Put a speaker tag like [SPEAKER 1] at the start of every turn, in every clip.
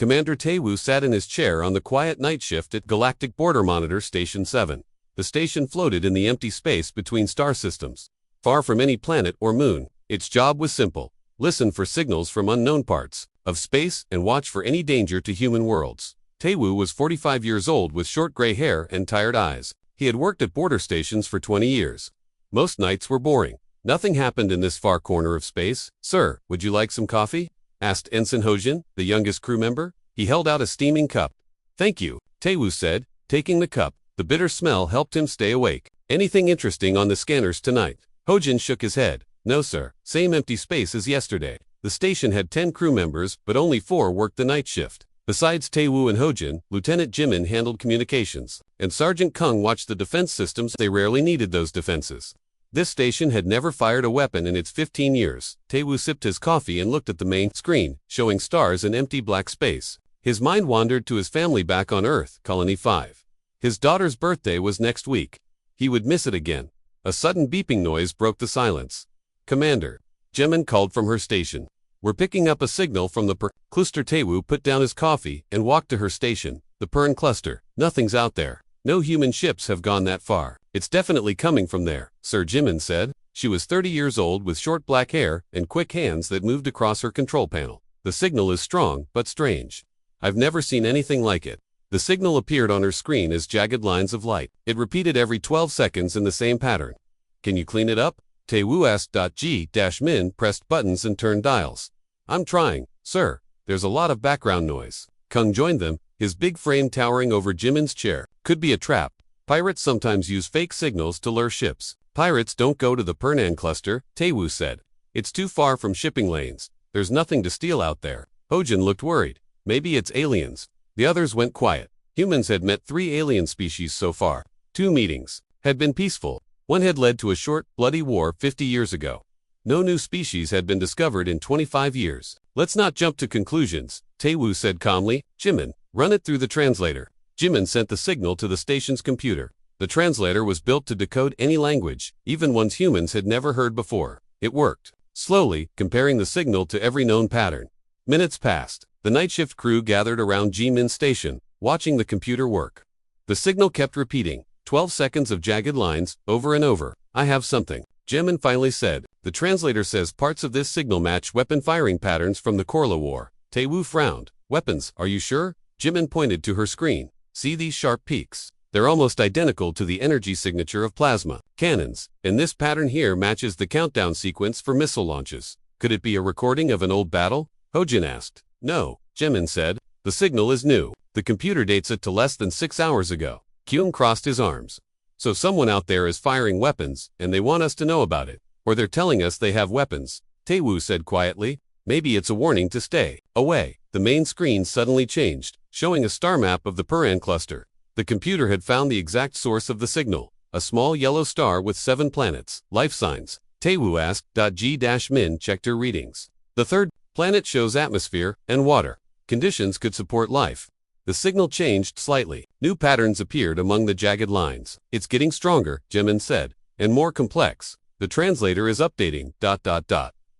[SPEAKER 1] Commander Taewoo sat in his chair on the quiet night shift at Galactic Border Monitor Station 7. The station floated in the empty space between star systems. Far from any planet or moon, its job was simple: listen for signals from unknown parts of space and watch for any danger to human worlds. Taewoo was 45 years old with short gray hair and tired eyes. He had worked at border stations for 20 years. Most nights were boring. Nothing happened in this far corner of space. "Sir, would you like some coffee?" asked Ensign Hojin, the youngest crew member. He held out a steaming cup. "Thank you," Taewoo said, taking the cup. The bitter smell helped him stay awake. "Anything interesting on the scanners tonight?" Hojin shook his head. "No, sir. Same empty space as yesterday." The station had 10 crew members, but only 4 worked the night shift. Besides Taewoo and Hojin, Lieutenant Jimin handled communications, and Sergeant Kung watched the defense systems. They rarely needed those defenses. This station had never fired a weapon in its 15 years. Taewoo sipped his coffee and looked at the main screen, showing stars and empty black space. His mind wandered to his family back on Earth, Colony 5. His daughter's birthday was next week. He would miss it again. A sudden beeping noise broke the silence. "Commander," Jimin called from her station. "We're picking up a signal from the Per cluster." Taewoo put down his coffee and walked to her station. "The Pern cluster. Nothing's out there. No human ships have gone that far." "It's definitely coming from there," Sir Jimin said. She was 30 years old with short black hair and quick hands that moved across her control panel. "The signal is strong, but strange. I've never seen anything like it." The signal appeared on her screen as jagged lines of light. It repeated every 12 seconds in the same pattern. "Can you clean it up?" Taewoo asked. G-Min pressed buttons and turned dials. "I'm trying, sir. There's a lot of background noise." Kung joined them, his big frame towering over Jimin's chair. "Could be a trap. Pirates sometimes use fake signals to lure ships." "Pirates don't go to the Pernan cluster," Taewoo said. "It's too far from shipping lanes. There's nothing to steal out there." Hojin looked worried. "Maybe it's aliens." The others went quiet. Humans had met 3 alien species so far. 2 meetings had been peaceful. One had led to a short, bloody war 50 years ago. No new species had been discovered in 25 years. "Let's not jump to conclusions," Taewoo said calmly. "Jimin, run it through the translator." Jimin sent the signal to the station's computer. The translator was built to decode any language, even ones humans had never heard before. It worked, slowly, comparing the signal to every known pattern. Minutes passed. The night shift crew gathered around Jimin's station, watching the computer work. The signal kept repeating, 12 seconds of jagged lines, over and over. "I have something," Jimin finally said. "The translator says parts of this signal match weapon firing patterns from the Korla War." Taewoo frowned. "Weapons, are you sure?" Jimin pointed to her screen. "See these sharp peaks? They're almost identical to the energy signature of plasma cannons, and this pattern here matches the countdown sequence for missile launches." "Could it be a recording of an old battle?" Hojin asked. "No," Jimin said. "The signal is new. The computer dates it to less than 6 hours ago." Kyung crossed his arms. "So someone out there is firing weapons, and they want us to know about it. Or they're telling us they have weapons," Taewoo said quietly. "Maybe it's a warning to stay away." The main screen suddenly changed, showing a star map of the Peran cluster. The computer had found the exact source of the signal, a small yellow star with 7 planets. "Life signs?" Taewoo asked. G-Min checked her readings. "The third planet shows atmosphere and water. Conditions could support life." The signal changed slightly. New patterns appeared among the jagged lines. "It's getting stronger," Jimin said, "and more complex. The translator is updating.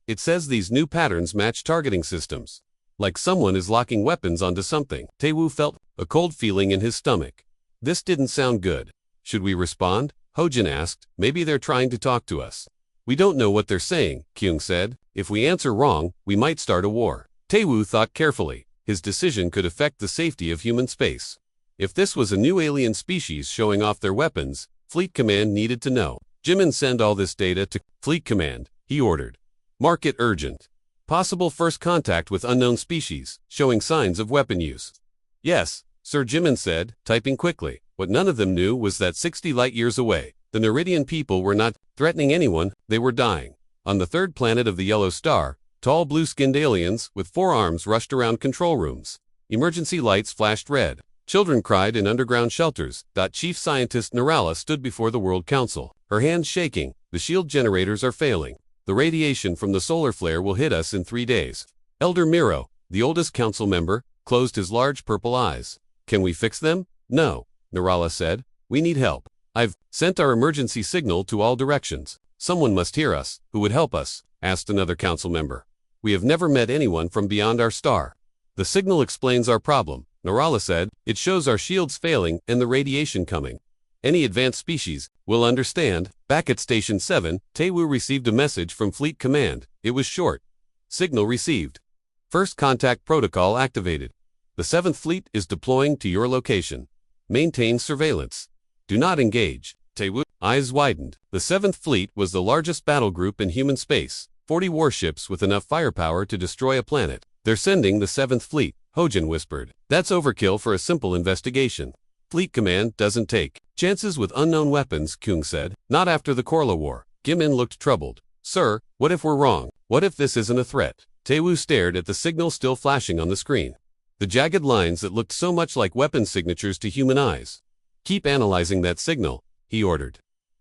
[SPEAKER 1] It says these new patterns match targeting systems. Like someone is locking weapons onto something." Taewoo felt a cold feeling in his stomach. This didn't sound good. "Should we respond?" Hojin asked. "Maybe they're trying to talk to us." "We don't know what they're saying," Kyung said. "If we answer wrong, we might start a war." Taewoo thought carefully. His decision could affect the safety of human space. If this was a new alien species showing off their weapons, Fleet Command needed to know. "Jimin, send all this data to Fleet Command," he ordered. "Mark it urgent. Possible first contact with unknown species, showing signs of weapon use." "Yes," Sir Jimin said, typing quickly. What none of them knew was that 60 light-years away, the Neridian people were not threatening anyone, they were dying. On the 3rd planet of the Yellow Star, tall blue-skinned aliens with 4 arms rushed around control rooms. Emergency lights flashed red. Children cried in underground shelters. Chief Scientist Narala stood before the World Council, her hands shaking. "The shield generators are failing. The radiation from the solar flare will hit us in 3 days." Elder Miro, the oldest council member, closed his large purple eyes. "Can we fix them?" "No," Narala said. "We need help. I've sent our emergency signal to all directions." "Someone must hear us. Who would help us?" asked another council member. "We have never met anyone from beyond our star." The signal explains our problem, Narala said. It shows our shields failing and the radiation coming. Any advanced species will understand. Back at Station 7, Taewoo received a message from Fleet Command. It was short. Signal received. First contact protocol activated. The 7th Fleet is deploying to your location. Maintain surveillance. Do not engage. Taewoo eyes widened. The 7th Fleet was the largest battle group in human space, 40 warships with enough firepower to destroy a planet. They're sending the 7th Fleet, Hojin whispered. That's overkill for a simple investigation. Fleet Command doesn't take chances with unknown weapons, Kyung said. Not after the Korla War. Gimin looked troubled. Sir, what if we're wrong? What if this isn't a threat? Taewoo stared at the signal still flashing on the screen. The jagged lines that looked so much like weapon signatures to human eyes. Keep analyzing that signal, he ordered.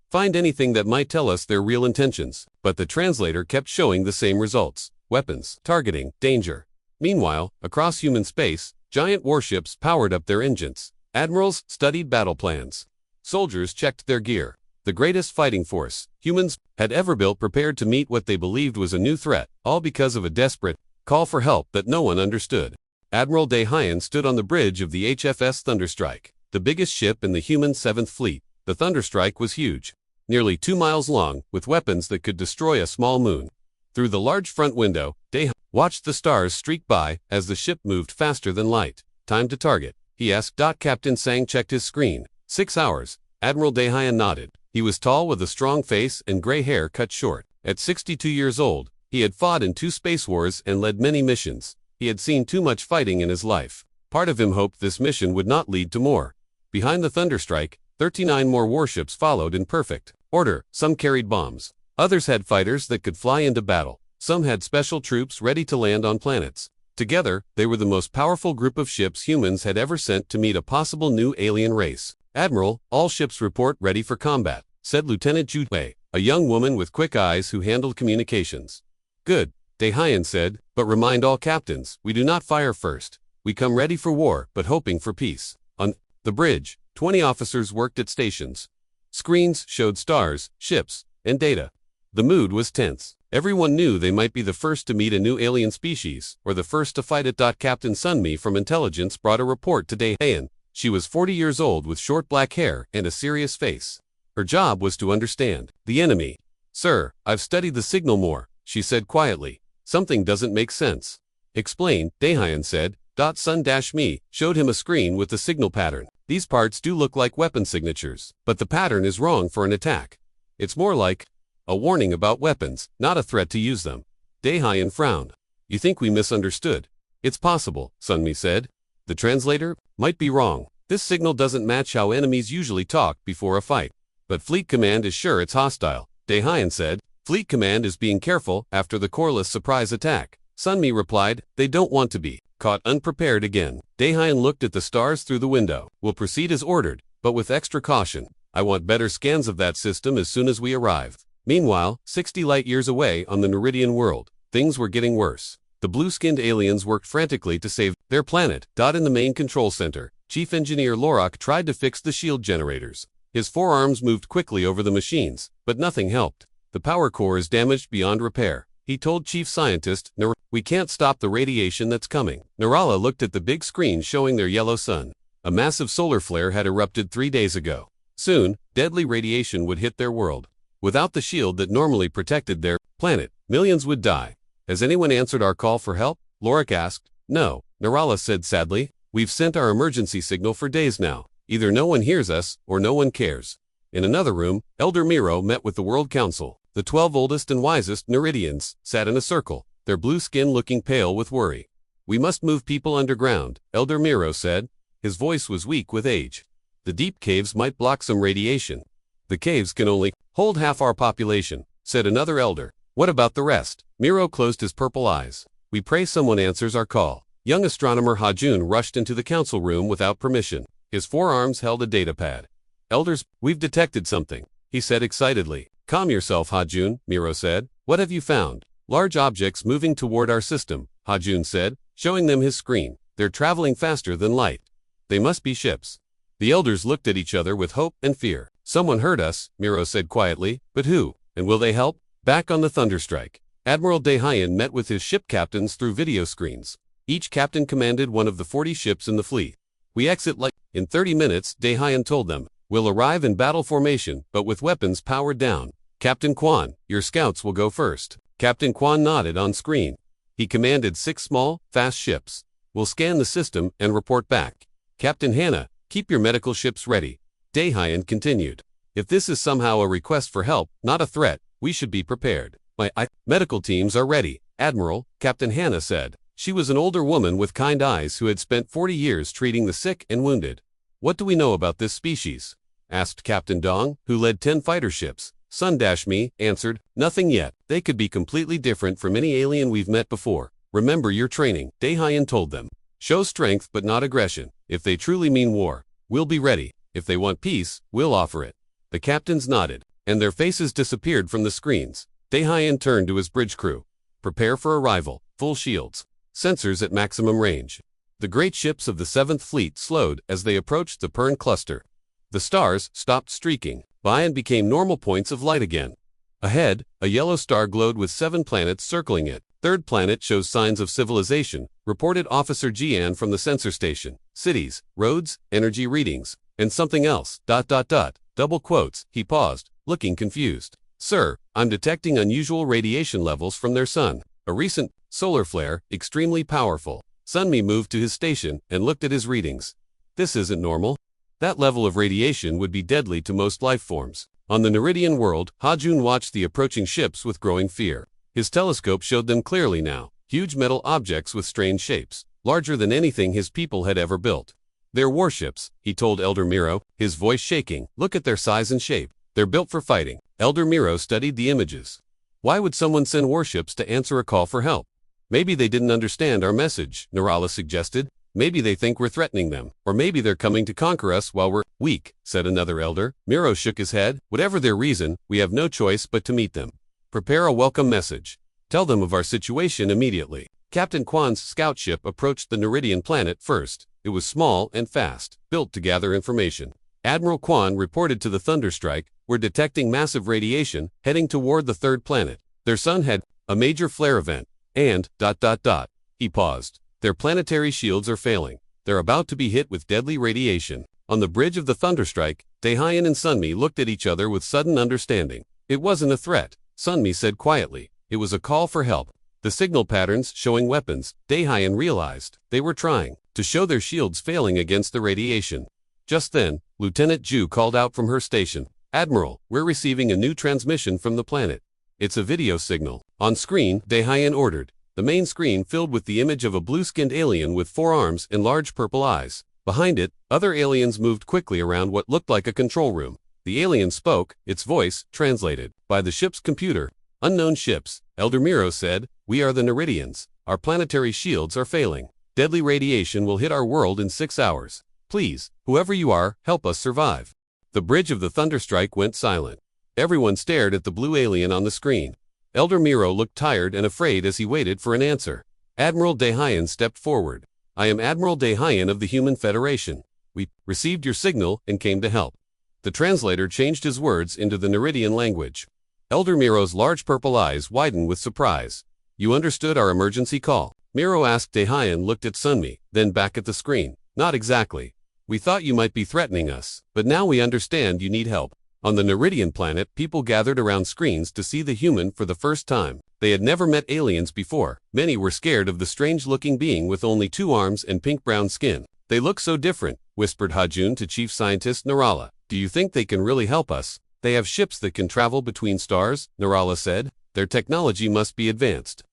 [SPEAKER 1] Find anything that might tell us their real intentions. But the translator kept showing the same results. Weapons, targeting, danger. Meanwhile, across human space, giant warships powered up their engines. Admirals studied battle plans. Soldiers checked their gear. The greatest fighting force humans had ever built prepared to meet what they believed was a new threat, all because of a desperate call for help that no one understood. Admiral Daehyun stood on the bridge of the HFS Thunderstrike, the biggest ship in the human 7th Fleet. The Thunderstrike was huge, nearly 2 miles long, with weapons that could destroy a small moon. Through the large front window, Daehyun watched the stars streak by as the ship moved faster than light. Time to target, he asked. Captain Sang checked his screen. 6 hours. Admiral Daehyun nodded. He was tall with a strong face and gray hair cut short. At 62 years old, he had fought in 2 space wars and led many missions. He had seen too much fighting in his life. Part of him hoped this mission would not lead to more. Behind the Thunderstrike, 39 more warships followed in perfect order. Some carried bombs. Others had fighters that could fly into battle. Some had special troops ready to land on planets. Together, they were the most powerful group of ships humans had ever sent to meet a possible new alien race. Admiral, all ships report ready for combat, said Lieutenant Ju Wei, a young woman with quick eyes who handled communications. Good, Daehyun said, but remind all captains, we do not fire first. We come ready for war, but hoping for peace. On the bridge, 20 officers worked at stations. Screens showed stars, ships, and data. The mood was tense. Everyone knew they might be the first to meet a new alien species, or the first to fight it. Captain Sunmi from intelligence brought a report to Daehyun. She was 40 years old with short black hair and a serious face. Her job was to understand the enemy. Sir, I've studied the signal more, she said quietly. Something doesn't make sense. Explain, Daehyun said. Sun-Mi showed him a screen with the signal pattern. These parts do look like weapon signatures, but the pattern is wrong for an attack. It's more like a warning about weapons, not a threat to use them. Daehyun frowned. You think we misunderstood? It's possible, Sunmi said. The translator might be wrong. This signal doesn't match how enemies usually talk before a fight. But Fleet Command is sure it's hostile, Daehyun said. Fleet Command is being careful after the Korla's surprise attack. Sunmi replied, they don't want to be caught unprepared again. Daehyun looked at the stars through the window. We'll proceed as ordered, but with extra caution. I want better scans of that system as soon as we arrive. Meanwhile, 60 light-years away on the Neridian world, things were getting worse. The blue-skinned aliens worked frantically to save their planet. In the main control center, Chief Engineer Lorak tried to fix the shield generators. His forearms moved quickly over the machines, but nothing helped. The power core is damaged beyond repair. He told Chief Scientist, we can't stop the radiation that's coming. Narala looked at the big screen showing their yellow sun. A massive solar flare had erupted 3 days ago. Soon, deadly radiation would hit their world. Without the shield that normally protected their planet, millions would die. Has anyone answered our call for help? Lorak asked. No, Narala said sadly. We've sent our emergency signal for days now. Either no one hears us, or no one cares. In another room, Elder Miro met with the World Council. The 12 oldest and wisest Neridians sat in a circle, their blue skin looking pale with worry. We must move people underground, Elder Miro said. His voice was weak with age. The deep caves might block some radiation. The caves can only hold half our population, said another elder. What about the rest? Miro closed his purple eyes. We pray someone answers our call. Young astronomer Hajun rushed into the council room without permission. His forearms held a datapad. Elders, we've detected something, he said excitedly. Calm yourself, Hajun, Miro said. What have you found? Large objects moving toward our system, Hajun said, showing them his screen. They're traveling faster than light. They must be ships. The elders looked at each other with hope and fear. Someone heard us, Miro said quietly, but who? And will they help? Back on the Thunderstrike, Admiral Daehyun met with his ship captains through video screens. Each captain commanded one of the 40 ships in the fleet. We exit like in 30 minutes, Daehyun told them. We'll arrive in battle formation, but with weapons powered down. Captain Kwan, your scouts will go first. Captain Kwan nodded on screen. He commanded 6 small, fast ships. We'll scan the system and report back. Captain Hannah, keep your medical ships ready. Daehyun continued. If this is somehow a request for help, not a threat, we should be prepared. My medical teams are ready, Admiral, Captain Hannah said. She was an older woman with kind eyes who had spent 40 years treating the sick and wounded. What do we know about this species? Asked Captain Dong, who led 10 fighter ships. Sun-Me answered, nothing yet. They could be completely different from any alien we've met before. Remember your training, Daehyun told them. Show strength but not aggression. If they truly mean war, we'll be ready. If they want peace, we'll offer it. The captains nodded, and their faces disappeared from the screens. Daehyun turned to his bridge crew. Prepare for arrival, full shields. Sensors at maximum range. The great ships of the 7th Fleet slowed as they approached the Pern cluster. The stars stopped streaking by and became normal points of light again. Ahead, a yellow star glowed with 7 planets circling it. Third planet shows signs of civilization, reported Officer Jian from the sensor station. Cities, roads, energy readings, and something else, ... Double quotes, he paused, looking confused. Sir, I'm detecting unusual radiation levels from their sun. A recent solar flare, extremely powerful. Sunmi moved to his station and looked at his readings. This isn't normal. That level of radiation would be deadly to most life forms. On the Neridian world, Hajun watched the approaching ships with growing fear. His telescope showed them clearly now, huge metal objects with strange shapes, larger than anything his people had ever built. They're warships, he told Elder Miro, his voice shaking. Look at their size and shape. They're built for fighting. Elder Miro studied the images. Why would someone send warships to answer a call for help? Maybe they didn't understand our message, Narala suggested. Maybe they think we're threatening them, or maybe they're coming to conquer us while we're weak, said another elder. Miro shook his head. Whatever their reason, we have no choice but to meet them. Prepare a welcome message. Tell them of our situation immediately. Captain Kwan's scout ship approached the Neridian planet first. It was small and fast, built to gather information. Admiral Kwan reported to the Thunderstrike, we're detecting massive radiation, heading toward the 3rd planet. Their sun had a major flare event, and ... He paused. Their planetary shields are failing. They're about to be hit with deadly radiation. On the bridge of the Thunderstrike, Daehyun and Sunmi looked at each other with sudden understanding. It wasn't a threat, Sunmi said quietly. It was a call for help. The signal patterns showing weapons, Daehyun realized. They were trying to show their shields failing against the radiation. Just then, Lieutenant Ju called out from her station. Admiral, we're receiving a new transmission from the planet. It's a video signal. On screen, Daehyun ordered. The main screen filled with the image of a blue-skinned alien with 4 arms and large purple eyes. Behind it, other aliens moved quickly around what looked like a control room. The alien spoke, its voice translated by the ship's computer. Unknown ships, Elder Miro said, we are the Neridians. Our planetary shields are failing. Deadly radiation will hit our world in 6 hours. Please, whoever you are, help us survive. The bridge of the Thunderstrike went silent. Everyone stared at the blue alien on the screen. Elder Miro looked tired and afraid as he waited for an answer. Admiral Daehyun stepped forward. I am Admiral Daehyun of the Human Federation. We received your signal and came to help. The translator changed his words into the Neridian language. Elder Miro's large purple eyes widened with surprise. You understood our emergency call? Miro asked. Daehyun looked at Sunmi, then back at the screen. Not exactly. We thought you might be threatening us, but now we understand you need help. On the Neridian planet, people gathered around screens to see the human for the first time. They had never met aliens before. Many were scared of the strange-looking being with only 2 arms and pink-brown skin. They look so different, whispered Hajun to Chief Scientist Narala. Do you think they can really help us? They have ships that can travel between stars, Narala said. Their technology must be advanced.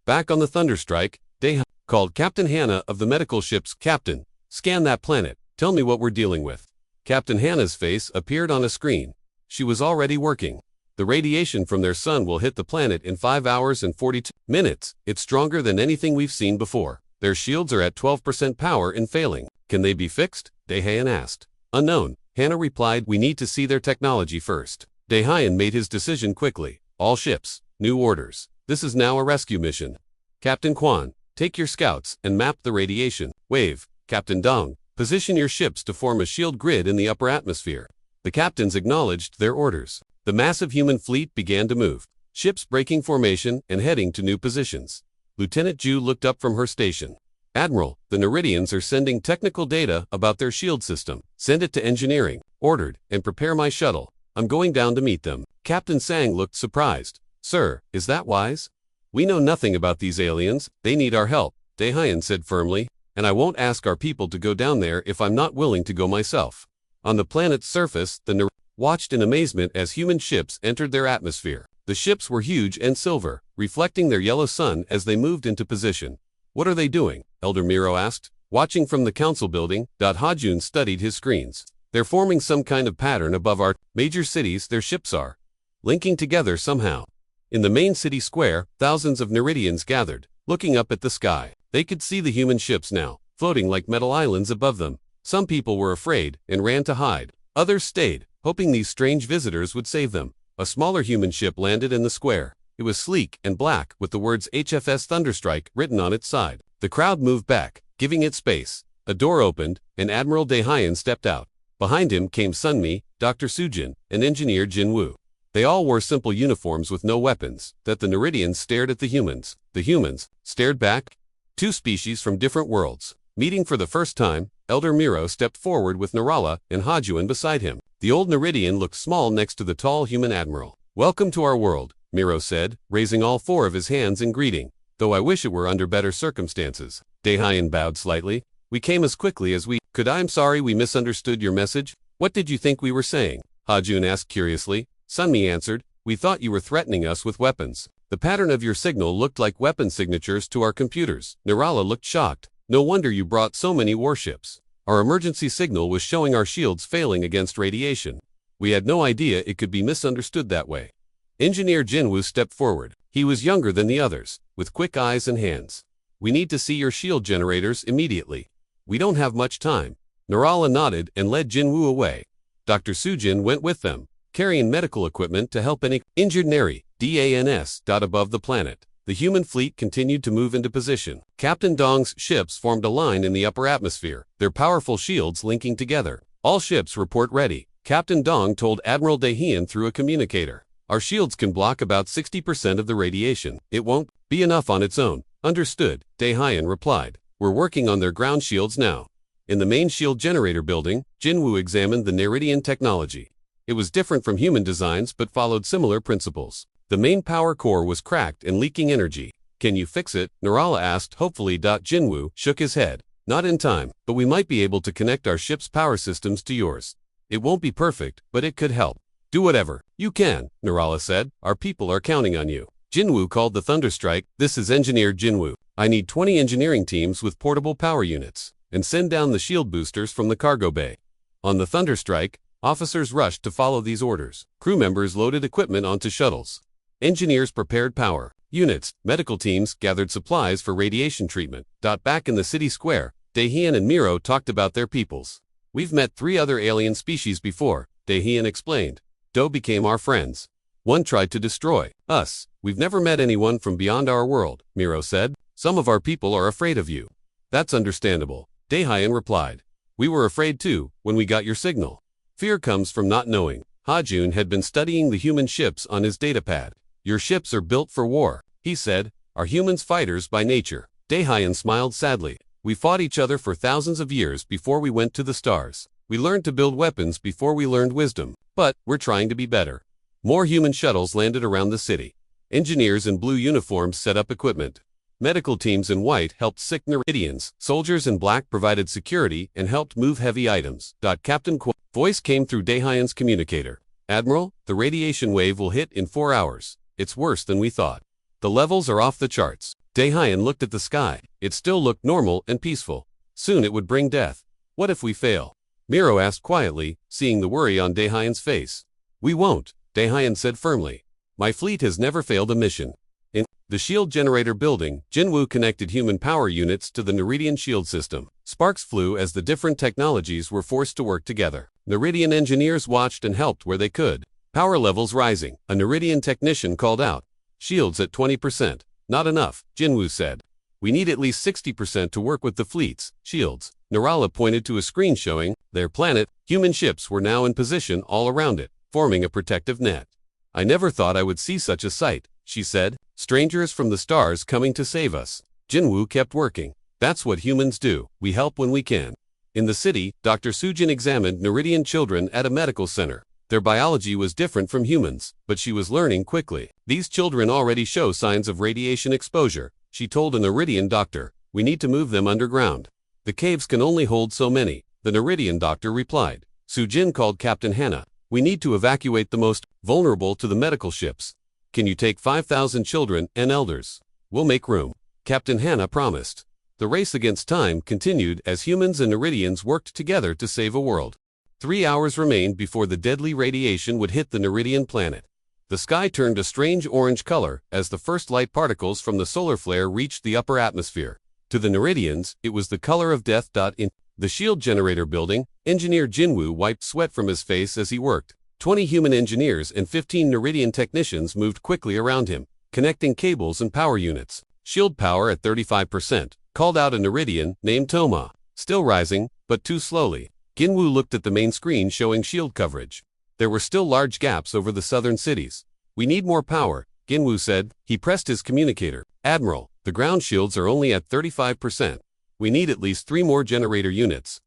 [SPEAKER 1] Back on the Thunderstrike, Daehyun called Captain Hannah of the medical ships. Captain, scan that planet. Tell me what we're dealing with. Captain Hannah's face appeared on a screen. She was already working. The radiation from their sun will hit the planet in 5 hours and 42 minutes. It's stronger than anything we've seen before. Their shields are at 12% power and failing. Can they be fixed? Daehyun asked. Unknown. Hannah replied, we need to see their technology first. Daehyun made his decision quickly. All ships, new orders. This is now a rescue mission. Captain Kwan, take your scouts and map the radiation wave. Captain Dong, position your ships to form a shield grid in the upper atmosphere. The captains acknowledged their orders. The massive human fleet began to move, ships breaking formation and heading to new positions. Lieutenant Ju looked up from her station. Admiral, the Neridians are sending technical data about their shield system. Send it to engineering. Ordered, and prepare my shuttle. I'm going down to meet them. Captain Sang looked surprised. Sir, is that wise? We know nothing about these aliens. They need our help, Daehyun said firmly, and I won't ask our people to go down there if I'm not willing to go myself. On the planet's surface, the Neridians watched in amazement as human ships entered their atmosphere. The ships were huge and silver, reflecting their yellow sun as they moved into position. What are they doing? Elder Miro asked. Watching from the council building, Hajun studied his screens. They're forming some kind of pattern above our major cities. Their ships are linking together somehow. In the main city square, thousands of Neridians gathered, looking up at the sky. They could see the human ships now, floating like metal islands above them. Some people were afraid and ran to hide. Others stayed, hoping these strange visitors would save them. A smaller human ship landed in the square. It was sleek and black with the words HFS Thunderstrike written on its side. The crowd moved back, giving it space. A door opened, and Admiral Daehyun stepped out. Behind him came Sunmi, Dr. Sujin, and Engineer Jinwoo. They all wore simple uniforms with no weapons. That the Neridians stared at the humans. The humans stared back. Two species from different worlds. Meeting for the first time, Elder Miro stepped forward with Narala and Hajuan beside him. The old Neridian looked small next to the tall human admiral. Welcome to our world, Miro said, raising all four of his hands in greeting. Though I wish it were under better circumstances. Daehyun bowed slightly. We came as quickly as we could. I'm sorry we misunderstood your message. What did you think we were saying? Hajun asked curiously. Sunmi answered, we thought you were threatening us with weapons. The pattern of your signal looked like weapon signatures to our computers. Narala looked shocked. No wonder you brought so many warships. Our emergency signal was showing our shields failing against radiation. We had no idea it could be misunderstood that way. Engineer Jinwoo stepped forward. He was younger than the others, with quick eyes and hands. We need to see your shield generators immediately. We don't have much time. Narala nodded and led Jinwoo away. Dr. Sujin went with them, carrying medical equipment to help any injured Neri, DANS. Above the planet. The human fleet continued to move into position. Captain Dong's ships formed a line in the upper atmosphere, their powerful shields linking together. All ships report ready, Captain Dong told Admiral Daehyun through a communicator. Our shields can block about 60% of the radiation. It won't be enough on its own. Understood, Daehyun replied. We're working on their ground shields now. In the main shield generator building, Jinwoo examined the Neridian technology. It was different from human designs but followed similar principles. The main power core was cracked and leaking energy. Can you fix it? Narala asked hopefully. Jinwoo shook his head. Not in time, but we might be able to connect our ship's power systems to yours. It won't be perfect, but it could help. Do whatever you can, Narala said. Our people are counting on you. Jinwoo called the Thunderstrike. This is Engineer Jinwoo. I need 20 engineering teams with portable power units, and send down the shield boosters from the cargo bay. On the Thunderstrike, officers rushed to follow these orders. Crew members loaded equipment onto shuttles. Engineers prepared power units. Medical teams gathered supplies for radiation treatment. Back in the city square, Daehyun and Miro talked about their peoples. We've met 3 other alien species before, Daehyun explained. Do became our friends. One tried to destroy us. We've never met anyone from beyond our world, Miro said. Some of our people are afraid of you. That's understandable, Daehyun replied. We were afraid too, when we got your signal. Fear comes from not knowing. Hajun had been studying the human ships on his datapad. Your ships are built for war, he said. Are humans fighters by nature? Daehyun smiled sadly. We fought each other for thousands of years before we went to the stars. We learned to build weapons before we learned wisdom. But we're trying to be better. More human shuttles landed around the city. Engineers in blue uniforms set up equipment. Medical teams in white helped sick Neridians. Soldiers in black provided security and helped move heavy items. Captain Quo's voice came through Daehyun's communicator. Admiral, the radiation wave will hit in 4 hours. It's worse than we thought. The levels are off the charts. Daehyun looked at the sky. It still looked normal and peaceful. Soon it would bring death. What if we fail? Miro asked quietly, seeing the worry on Daehyun's face. We won't, Daehyun said firmly. My fleet has never failed a mission. In the shield generator building, Jinwoo connected human power units to the Neridian shield system. Sparks flew as the different technologies were forced to work together. Neridian engineers watched and helped where they could. Power levels rising. A Neridian technician called out. Shields at 20%. Not enough, Jinwoo said. We need at least 60% to work with the fleet's shields. Narala pointed to a screen showing their planet. Human ships were now in position all around it, forming a protective net. I never thought I would see such a sight, she said. Strangers from the stars coming to save us. Jinwoo kept working. That's what humans do. We help when we can. In the city, Dr. Sujin examined Neridian children at a medical center. Their biology was different from humans, but she was learning quickly. These children already show signs of radiation exposure, she told a Neridian doctor. We need to move them underground. The caves can only hold so many, the Neridian doctor replied. Sujin called Captain Hannah. We need to evacuate the most vulnerable to the medical ships. Can you take 5,000 children and elders? We'll make room. Captain Hannah promised. The race against time continued as humans and Neridians worked together to save a world. 3 hours remained before the deadly radiation would hit the Neridian planet. The sky turned a strange orange color as the first light particles from the solar flare reached the upper atmosphere. To the Neridians, it was the color of death. In the shield generator building, engineer Jinwoo wiped sweat from his face as he worked. 20 human engineers and 15 Neridian technicians moved quickly around him, connecting cables and power units. Shield power at 35%, called out a Neridian named Toma. Still rising, but too slowly. Jinwoo looked at the main screen showing shield coverage. There were still large gaps over the southern cities. We need more power, Jinwoo said. He pressed his communicator. Admiral, the ground shields are only at 35%. We need at least 3 more generator units.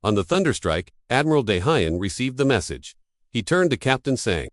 [SPEAKER 1] On the thunderstrike, Admiral Daehyun received the message. He turned to Captain Sang.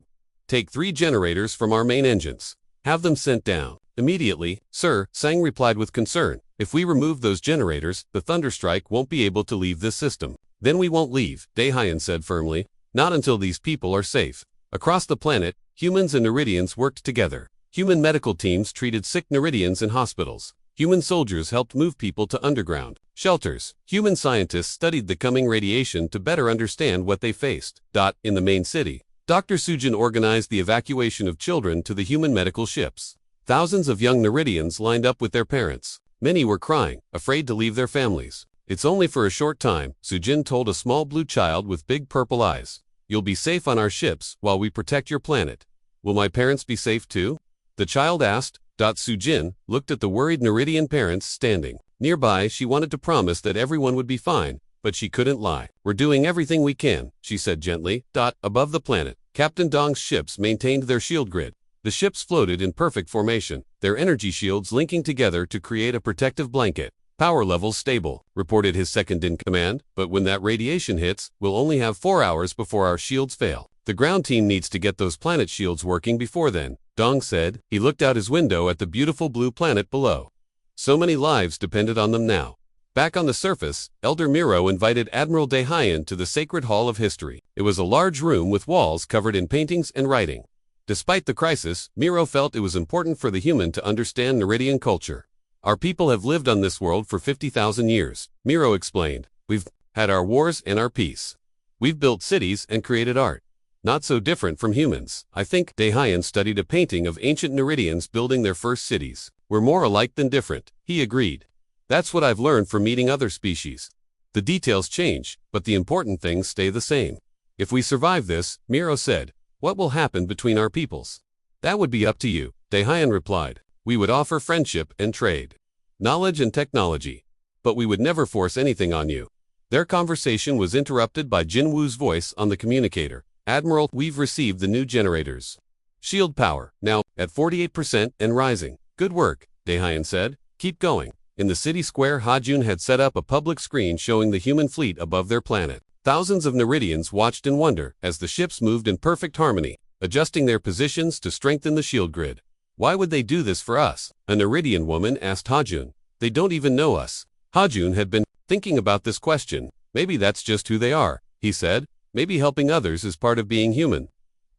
[SPEAKER 1] Take 3 generators from our main engines. Have them sent down. Immediately, sir, Sang replied with concern. If we remove those generators, the thunderstrike won't be able to leave this system. Then we won't leave, Daehyun said firmly. Not until these people are safe. Across the planet, humans and Neridians worked together. Human medical teams treated sick Neridians in hospitals. Human soldiers helped move people to underground shelters. Human scientists studied the coming radiation to better understand what they faced. In the main city, Dr. Sujin organized the evacuation of children to the human medical ships. Thousands of young Neridians lined up with their parents. Many were crying, afraid to leave their families. It's only for a short time, Sujin told a small blue child with big purple eyes. You'll be safe on our ships while we protect your planet. Will my parents be safe too? The child asked. Sujin looked at the worried Neridian parents standing nearby. She wanted to promise that everyone would be fine, but she couldn't lie. We're doing everything we can, she said gently. Above the planet, Captain Dong's ships maintained their shield grid. The ships floated in perfect formation, their energy shields linking together to create a protective blanket. Power levels stable, reported his second-in-command, but when that radiation hits, we'll only have 4 hours before our shields fail. The ground team needs to get those planet shields working before then, Dong said. He looked out his window at the beautiful blue planet below. So many lives depended on them now. Back on the surface, Elder Miro invited Admiral Daehyun to the Sacred Hall of History. It was a large room with walls covered in paintings and writing. Despite the crisis, Miro felt it was important for the human to understand Neridian culture. Our people have lived on this world for 50,000 years, Miro explained. We've had our wars and our peace. We've built cities and created art. Not so different from humans. I think Daehyun studied a painting of ancient Neridians building their first cities. We're more alike than different, he agreed. That's what I've learned from meeting other species. The details change, but the important things stay the same. If we survive this, Miro said, what will happen between our peoples? That would be up to you, Daehyun replied. We would offer friendship and trade, knowledge and technology, but we would never force anything on you. Their conversation was interrupted by Jinwoo's voice on the communicator. Admiral, we've received the new generators. Shield power, now, at 48% and rising. Good work, Daehyun said. Keep going. In the city square, Hajun had set up a public screen showing the human fleet above their planet. Thousands of Neridians watched in wonder as the ships moved in perfect harmony, adjusting their positions to strengthen the shield grid. Why would they do this for us? A Neridian woman asked Hajun. They don't even know us. Hajun had been thinking about this question. Maybe that's just who they are, he said. Maybe helping others is part of being human.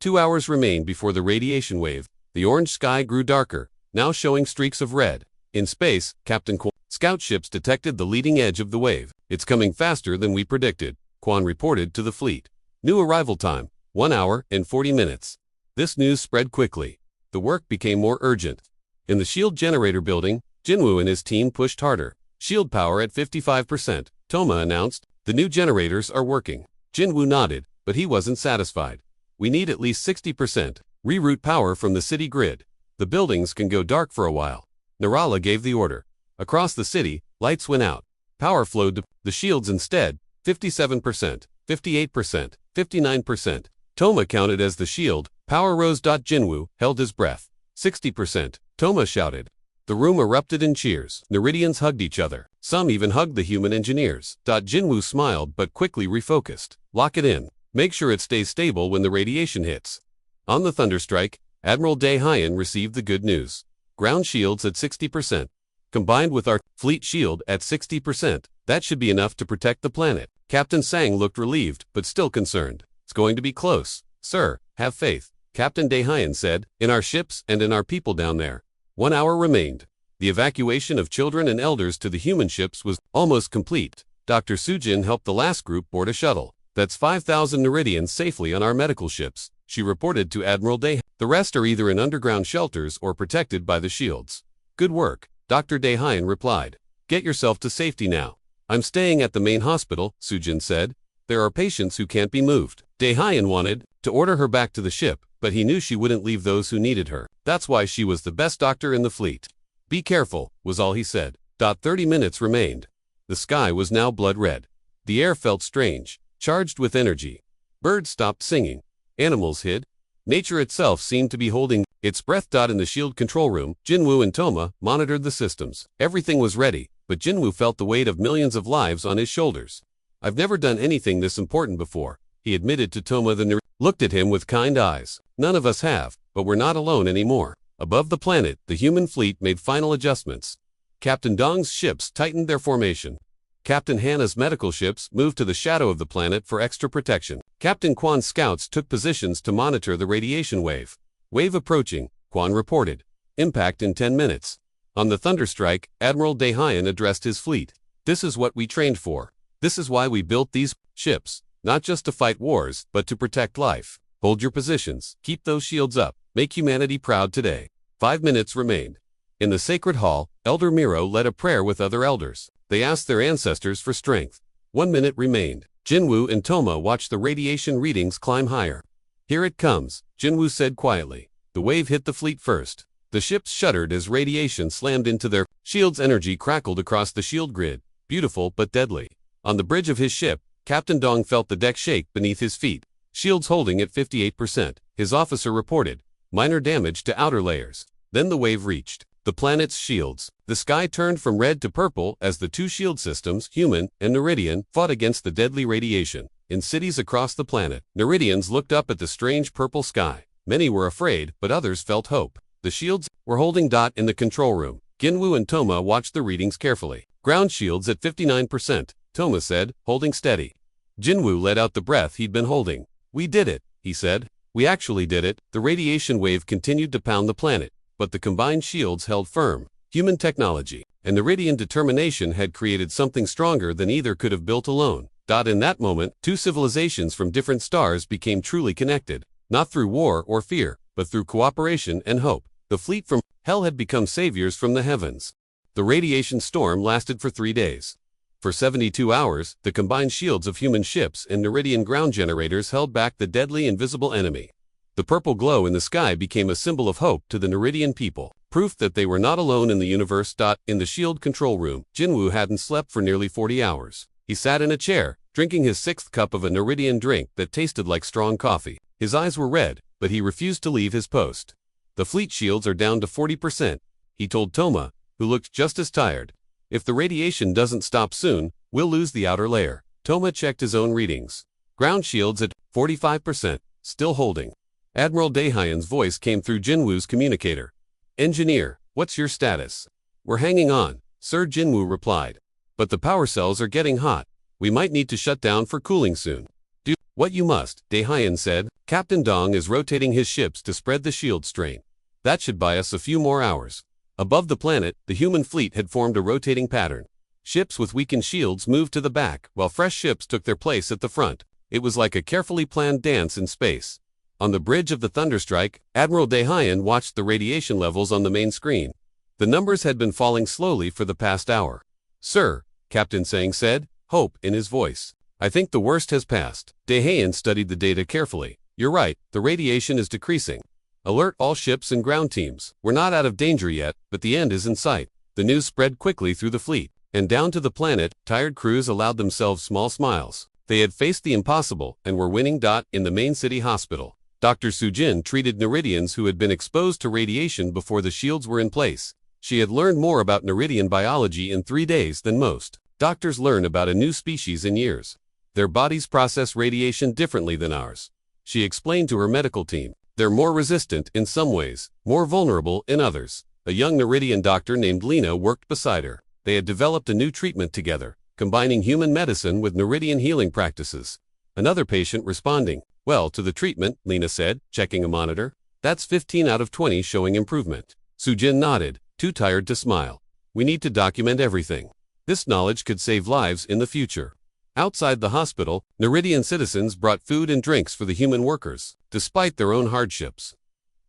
[SPEAKER 1] 2 hours remained before the radiation wave. The orange sky grew darker, now showing streaks of red. In space, Captain Quan scout ships detected the leading edge of the wave. It's coming faster than we predicted, Quan reported to the fleet. New arrival time, 1 hour and 40 minutes. This news spread quickly. The work became more urgent. In the shield generator building, Jinwoo and his team pushed harder. Shield power at 55%, Toma announced. The new generators are working. Jinwoo nodded, but he wasn't satisfied. We need at least 60%. Reroute power from the city grid. The buildings can go dark for a while. Narala gave the order. Across the city, lights went out. Power flowed to the shields instead. 57%, 58%, 59%. Toma counted as the shield. Power rose. Jinwoo held his breath. 60%, Toma shouted. The room erupted in cheers. Neridians hugged each other. Some even hugged the human engineers. Jinwoo smiled but quickly refocused. Lock it in. Make sure it stays stable when the radiation hits. On the Thunderstrike, Admiral Dae-hyun received the good news. Ground shields at 60%. Combined with our fleet shield at 60%, that should be enough to protect the planet. Captain Sang looked relieved, but still concerned. It's going to be close. Sir, have faith, Captain Dae-hyun said, in our ships and in our people down there. 1 hour remained. The evacuation of children and elders to the human ships was almost complete. Dr. Sujin helped the last group board a shuttle. That's 5,000 Neridians safely on our medical ships, she reported to Admiral Dae. The rest are either in underground shelters or protected by the shields. Good work, Dr. Dae-hyun replied. Get yourself to safety now. I'm staying at the main hospital, Sujin said. There are patients who can't be moved. Dae-hyun wanted to order her back to the ship, but he knew she wouldn't leave those who needed her. That's why she was the best doctor in the fleet. Be careful, was all he said. 30 minutes remained. The sky was now blood red. The air felt strange, charged with energy. Birds stopped singing. Animals hid. Nature itself seemed to be holding its breath. In the shield control room, Jinwoo and Toma monitored the systems. Everything was ready, but Jinwoo felt the weight of millions of lives on his shoulders. I've never done anything this important before, he admitted to Toma. The Neridian looked at him with kind eyes. None of us have, but we're not alone anymore. Above the planet, the human fleet made final adjustments. Captain Dong's ships tightened their formation. Captain Hannah's medical ships moved to the shadow of the planet for extra protection. Captain Kwan's scouts took positions to monitor the radiation wave. Wave approaching, Kwan reported. Impact in 10 minutes. On the Thunderstrike, Admiral Dae-hyun addressed his fleet. This is what we trained for. This is why we built these ships, not just to fight wars, but to protect life. Hold your positions, keep those shields up, make humanity proud today. 5 minutes remained. In the sacred hall, Elder Miro led a prayer with other elders. They asked their ancestors for strength. 1 minute remained. Jinwoo and Toma watched the radiation readings climb higher. Here it comes, Jinwoo said quietly. The wave hit the fleet first. The ships shuddered as radiation slammed into their shields. Energy crackled across the shield grid, beautiful but deadly. On the bridge of his ship, Captain Dong felt the deck shake beneath his feet. Shields holding at 58%, his officer reported. Minor damage to outer layers. Then the wave reached the planet's shields. The sky turned from red to purple as the two shield systems, human and Neridian, fought against the deadly radiation. In cities across the planet, Neridians looked up at the strange purple sky. Many were afraid, but others felt hope. The shields were holding. In the control room, Jinwoo and Toma watched the readings carefully. Ground shields at 59%, Toma said, holding steady. Jinwoo let out the breath he'd been holding. We did it, he said. We actually did it. The radiation wave continued to pound the planet, but the combined shields held firm. Human technology and Neridian determination had created something stronger than either could have built alone. In that moment, two civilizations from different stars became truly connected, not through war or fear, but through cooperation and hope. The fleet from hell had become saviors from the heavens. The radiation storm lasted for 3 days. For 72 hours, the combined shields of human ships and Neridian ground generators held back the deadly invisible enemy. The purple glow in the sky became a symbol of hope to the Neridian people, proof that they were not alone in the universe. In the shield control room, Jinwoo hadn't slept for nearly 40 hours. He sat in a chair, drinking his 6th cup of a Neridian drink that tasted like strong coffee. His eyes were red, but he refused to leave his post. The fleet shields are down to 40%, he told Toma, who looked just as tired. If the radiation doesn't stop soon, we'll lose the outer layer. Toma checked his own readings. Ground shields at 45%, still holding. Admiral Dae-hyun's voice came through Jinwoo's communicator. Engineer, what's your status? We're hanging on, Sir, Jinwoo replied. But the power cells are getting hot. We might need to shut down for cooling soon. Do what you must, Dae-hyun said. Captain Dong is rotating his ships to spread the shield strain. That should buy us a few more hours. Above the planet, the human fleet had formed a rotating pattern. Ships with weakened shields moved to the back, while fresh ships took their place at the front. It was like a carefully planned dance in space. On the bridge of the Thunderstrike, Admiral Dae-hyun watched the radiation levels on the main screen. The numbers had been falling slowly for the past hour. Sir, Captain Sang said, hope in his voice. I think the worst has passed. Dae-hyun studied the data carefully. You're right, the radiation is decreasing. Alert all ships and ground teams. We're not out of danger yet, but the end is in sight. The news spread quickly through the fleet, and down to the planet, tired crews allowed themselves small smiles. They had faced the impossible and were winning. In the main city hospital, Dr. Sujin treated Neridians who had been exposed to radiation before the shields were in place. She had learned more about Neridian biology in 3 days than most doctors learn about a new species in years. Their bodies process radiation differently than ours. She explained to her medical team. They're more resistant in some ways, more vulnerable in others. A young Neridian doctor named Lena worked beside her. They had developed a new treatment together, combining human medicine with Neridian healing practices. Another patient responding well to the treatment, Lena said, checking a monitor. That's 15 out of 20 showing improvement. Sujin nodded, too tired to smile. We need to document everything. This knowledge could save lives in the future. Outside the hospital, Neridian citizens brought food and drinks for the human workers, despite their own hardships.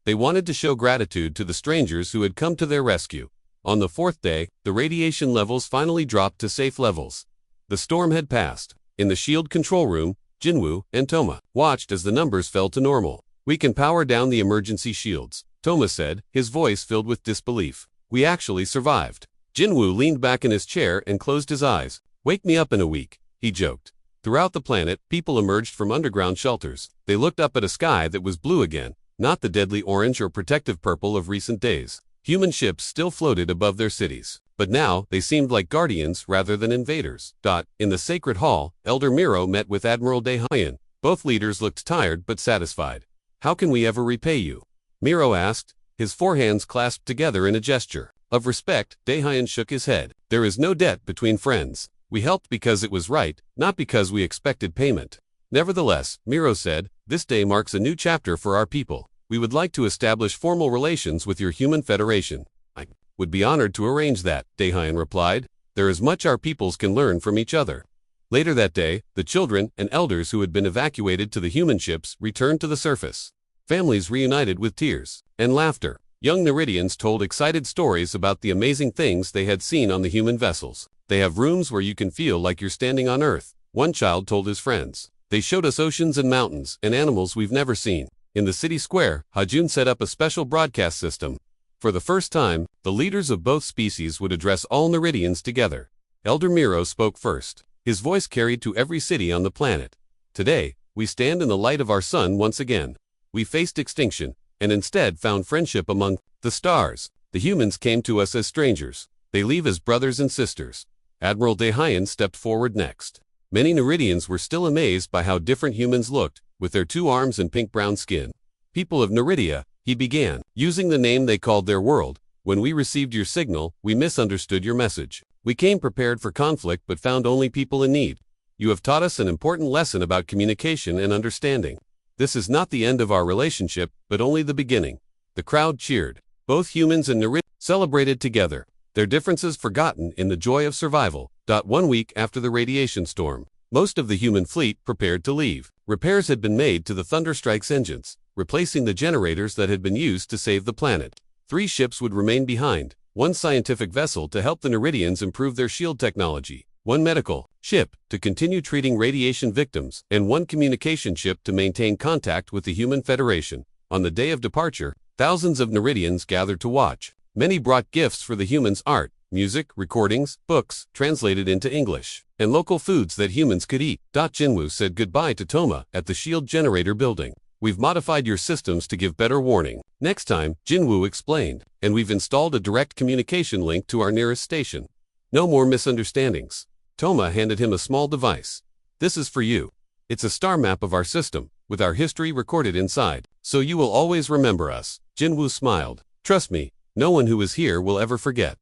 [SPEAKER 1] They wanted to show gratitude to the strangers who had come to their rescue. On the 4th day, the radiation levels finally dropped to safe levels. The storm had passed. In the shield control room, Jinwoo and Toma watched as the numbers fell to normal. We can power down the emergency shields, Toma said, his voice filled with disbelief. We actually survived. Jinwoo leaned back in his chair and closed his eyes. Wake me up in a week, he joked. Throughout the planet, people emerged from underground shelters. They looked up at a sky that was blue again, not the deadly orange or protective purple of recent days. Human ships still floated above their cities, but now they seemed like guardians rather than invaders. In the sacred hall, Elder Miro met with Admiral Daehyun. Both leaders looked tired but satisfied. How can we ever repay you? Miro asked, his forehands clasped together in a gesture of respect. Daehyun shook his head. There is no debt between friends. We helped because it was right, not because we expected payment. Nevertheless, Miro said, this day marks a new chapter for our people. We would like to establish formal relations with your human federation. I would be honored to arrange that, Daehyun replied. There is much our peoples can learn from each other. Later that day, the children and elders who had been evacuated to the human ships returned to the surface. Families reunited with tears and laughter. Young Neridians told excited stories about the amazing things they had seen on the human vessels. They have rooms where you can feel like you're standing on Earth, one child told his friends. They showed us oceans and mountains and animals we've never seen. In the city square, Hajun set up a special broadcast system. For the first time, the leaders of both species would address all Neridians together. Elder Miro spoke first. His voice carried to every city on the planet. Today, we stand in the light of our sun once again. We faced extinction, and instead found friendship among the stars. The humans came to us as strangers. They leave as brothers and sisters. Admiral Daehyun stepped forward next. Many Neridians were still amazed by how different humans looked, with their 2 arms and pink-brown skin. People of Neridia, he began, using the name they called their world. When we received your signal, we misunderstood your message. We came prepared for conflict but found only people in need. You have taught us an important lesson about communication and understanding. This is not the end of our relationship, but only the beginning. The crowd cheered. Both humans and Neridians celebrated together, their differences forgotten in the joy of survival. 1 week after the radiation storm, most of the human fleet prepared to leave. Repairs had been made to the Thunderstrike's engines, replacing the generators that had been used to save the planet. 3 ships would remain behind, 1 scientific vessel to help the Neridians improve their shield technology, 1 medical ship to continue treating radiation victims, and 1 communication ship to maintain contact with the Human Federation. On the day of departure, thousands of Neridians gathered to watch. Many brought gifts for the humans' art, music, recordings, books, translated into English, and local foods that humans could eat. Jinwoo said goodbye to Toma at the shield generator building. We've modified your systems to give better warning. Next time, Jinwoo explained, and we've installed a direct communication link to our nearest station. No more misunderstandings. Toma handed him a small device. This is for you. It's a star map of our system, with our history recorded inside, so you will always remember us. Jinwoo smiled. Trust me, no one who is here will ever forget.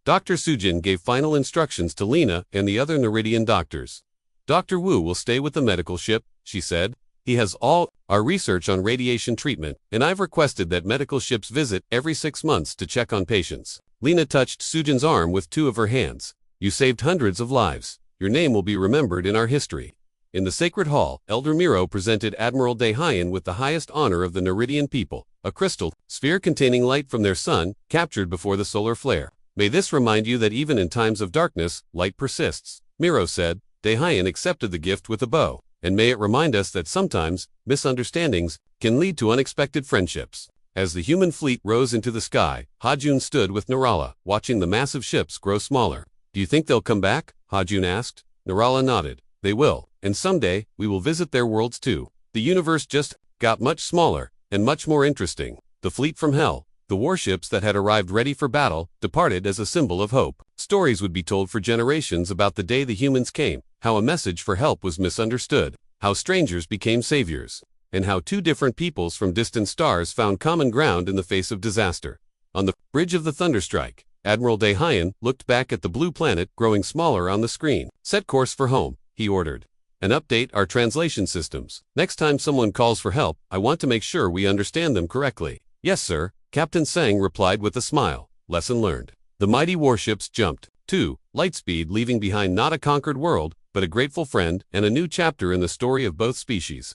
[SPEAKER 1] Dr. Sujin gave final instructions to Lena and the other Neridian doctors. Dr. Wu will stay with the medical ship, she said. He has all our research on radiation treatment, and I've requested that medical ships visit every 6 months to check on patients. Lena touched Sujin's arm with 2 of her hands. You saved hundreds of lives. Your name will be remembered in our history. In the sacred hall, Elder Miro presented Admiral Daehyun with the highest honor of the Neridian people, a crystal sphere containing light from their sun, captured before the solar flare. May this remind you that even in times of darkness, light persists, Miro said. Daehyun accepted the gift with a bow. And may it remind us that sometimes, misunderstandings can lead to unexpected friendships. As the human fleet rose into the sky, Hajun stood with Narala, watching the massive ships grow smaller. Do you think they'll come back? Hajun asked. Narala nodded. They will, and someday, we will visit their worlds too. The universe just got much smaller, and much more interesting. The fleet from hell. The warships that had arrived ready for battle departed as a symbol of hope. Stories would be told for generations about the day the humans came, how a message for help was misunderstood, how strangers became saviors, and how two different peoples from distant stars found common ground in the face of disaster. On the bridge of the Thunderstrike, Admiral Dehayan looked back at the blue planet growing smaller on the screen. "Set course for home," he ordered, "and update our translation systems. Next time someone calls for help, I want to make sure we understand them correctly." "Yes, sir," Captain Sang replied with a smile. Lesson learned. The mighty warships jumped to lightspeed, leaving behind not a conquered world, but a grateful friend and a new chapter in the story of both species.